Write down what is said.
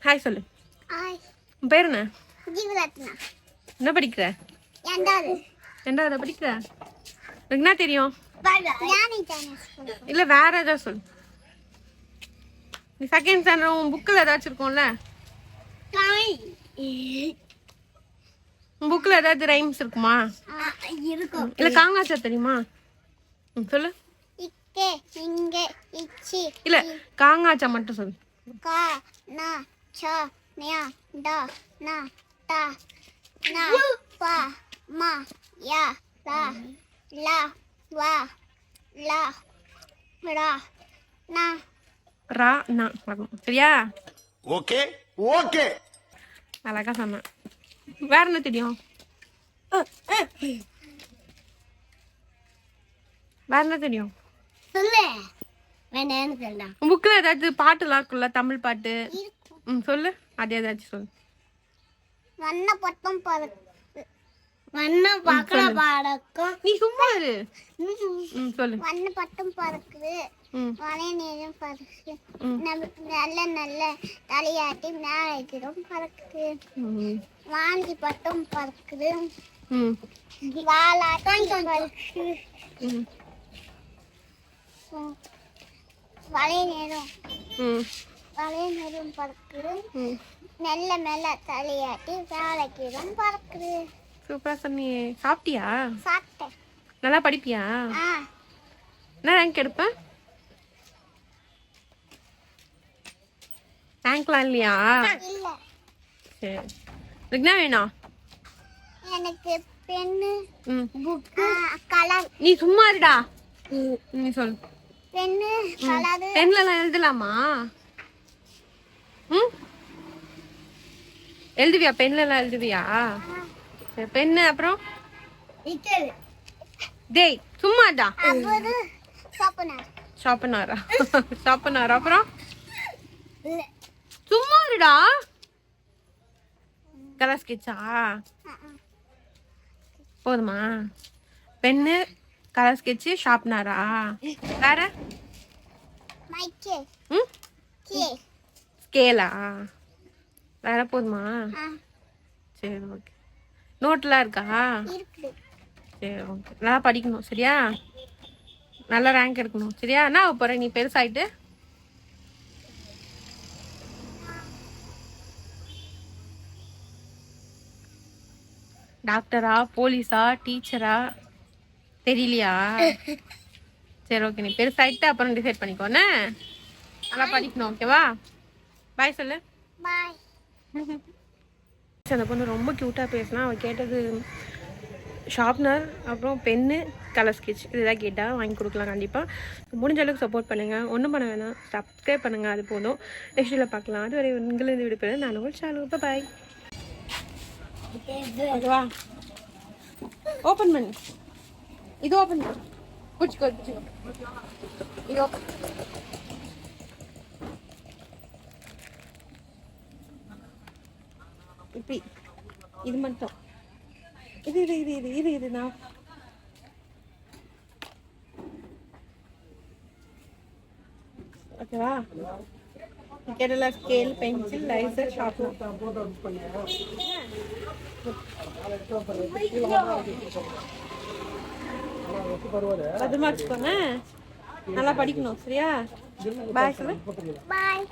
Hi சொல்லு. Hi. உன் பேர் என்ன? ஜீவரத்னா. என்ன படிக்கிற? ரெண்டாவது படிக்கிற? உனக்கு என்ன தெரியும்? இல்ல வேற ஏதாவது சொல்லு. நீ செகண்ட் ஸ்டாண்டர்ட் உன் புக்கில் ஏதாச்சும் இருக்கும்ல? உன் புக்கில் ஏதாவது ரைம்ஸ் இருக்குமா? இருக்கும். இல்ல காங்காச்சா தெரியுமா? சொல்லு. இக்கே இங்கே இச்சி. இல்ல காங்காச்சா மட்டும் சொல்லு. கா நா சா நியா டா நா டா நா பா மா யா ரா லா வா லா ரா நா ரா நா வரணும். சரியா? Okay okay. அழகா சொன்னேன். வேற என்ன தெரியும்? வேற என்ன தெரியும்? சொல்லு. வேணான்னு சொல்லலாம். உன் புக்கில் ஏதாச்சும் பாட்டுலாம் இருக்குல்ல, தமிழ் பாட்டு? சொல்லு. அது ஏதாச்சும் சொல்லு. வண்ண பட்டம் பறக்கு. வண்ண பக்கல பறக்கும். நீ சும்மா இரு. சொல்லு. வண்ண பட்டம் பறக்குது. மழை நேரம் பறக்குது. நல்ல நல்ல தலையாட்டி மேலும் பறக்குது. வாங்கி பட்டம் பறக்குது. வாலாட்டம் பறக்குது. மழை நேரம் பறக்குது. மெல்ல மெல்ல தலையாட்டி வேலைக்கிடும் பறக்குது. சூப்பரா சொன்னியே. சாப்பிட்டியா? சாப்பிட்டேன். நல்லா படிப்பியா? என்ன ரேங்க் எடுப்ப? ரேங்க்லாம் இல்லையா? இல்ல. சரி. இதுக்கு என்ன வேணும்? எனக்கு பென்னு, புக்கு, கலர். நீ சும்மா இருடா. நீ சொல்லு. Pen, colour. பென்லலாம் எழுதலாமா? எழுதுவியா? பென்லலாம் எழுதுவியா? சரி. பென்னு அப்புறம்? டேய் சும்மாடா. அப்புறம் ஷார்ப்பனர். ஷார்ப்பனரா? ஷார்ப்பனர் அப்புறம்? சும்மா இருடா. கலர் ஸ்கெட்சா? போதுமா? பென்னு, கலர் ஸ்கெட்சு, ஷார்ப்னரா? வேற? மைக்கே. கே. ஸ்கேலா? வேற போதுமா? சரி ஓகே. நோட்லாம் இருக்கா? இருக்குது. சரி ஓகே. நல்லா படிக்கணும் சரியா? நல்லா ரேங்க் எடுக்கணும் சரியா? என்ன போற நீ பெருசாயிட்டு? டாக்டரா, போலீஸா, டீச்சரா தெரியலையா? சரி ஓகே. நீ பெருசாயிட்டு அப்புறம் டிசைட் பண்ணிக்கோண்ணே. நல்லா படிக்கணும் ஓகேவா? பாய் சொல்லு. பாய். அந்த பொண்ணு ரொம்ப க்யூட்டாக பேசினா. அவள் கேட்டது ஷார்ப்னர், அப்புறம் பென்னு, கலர் ஸ்கெட்ச் இதுதான் கேட்டால் வாங்கி கொடுக்கலாம் கண்டிப்பாக. முடிஞ்ச அளவுக்கு சப்போர்ட் பண்ணுங்கள். ஒன்றும் பண்ண வேணாம். சப்ஸ்கிரைப் பண்ணுங்கள். அது போதும். நெக்ஸ்ட் வீடியோவில் பார்க்கலாம். அது வரை உங்களிருந்து விடுப்பேன். நான் உங்கள் சேனல். பாய். ஓகேவா? ஓப்பன் பண்ணு. இது ஓப்பன் பண்ணு. பிடிச்சிக்கோ பிடிச்சிக்கோ. இது ஓப்பன். இப்படி இது மட்டும். இது இது இது இது இது இது நான் ஓகேவா? கேரளா ஸ்கேல், பென்சில், லைசர், ஷார்ப்னர். பத்திரமா வச்சுக்கோங்க. நல்லா படிக்கணும் சரியா? பாய் சொல்லு. பாய்.